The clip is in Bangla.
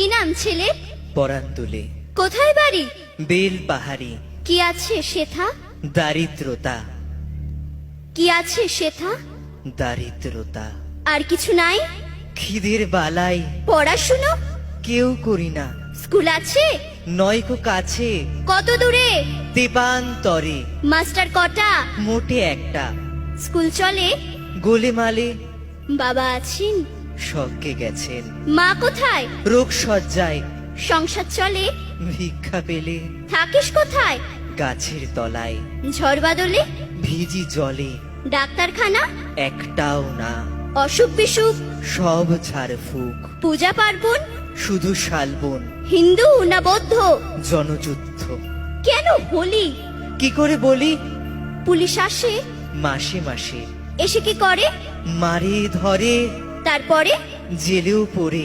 কি নাম ছেলে? পরান তুলে কোথায় বাড়ি? বেল পাহাড়ি। কি আছে সেথা? দারিদ্রতা, কি আছে সেথা? দারিদ্রতা। আর কিছু নাই? খিদের বালাই পড়াশুনো? কেউ করি না। স্কুল আছে? নয়কো কাছে, কত দূরে? দেবান্তরে। মাস্টার কটা? মোটে একটা। স্কুল চলে? গোলেমালে বাবা আছেন? স্বর্গে গেছেন। মা কোথায়? রোগ সজ্জায় সংসার চলে? ভিক্ষা পেলে থাকিস কোথায়? গাছের তলায়। ঝড় বাদলে? ভিজি জলে ডাক্তারখানা? একটাও না। অসুখ বিসুখ? সব ঝাড়ফুঁক। পূজা পার্বণ? শুধু শালবন। হিন্দু না বৌদ্ধ? জনযুদ্ধ। কেন হোলি? কি করে বলি? পুলিশ আসে? মাসে মাসে এসে কি করে? মারে ধরে, তারপরে? জেলেও পড়ে।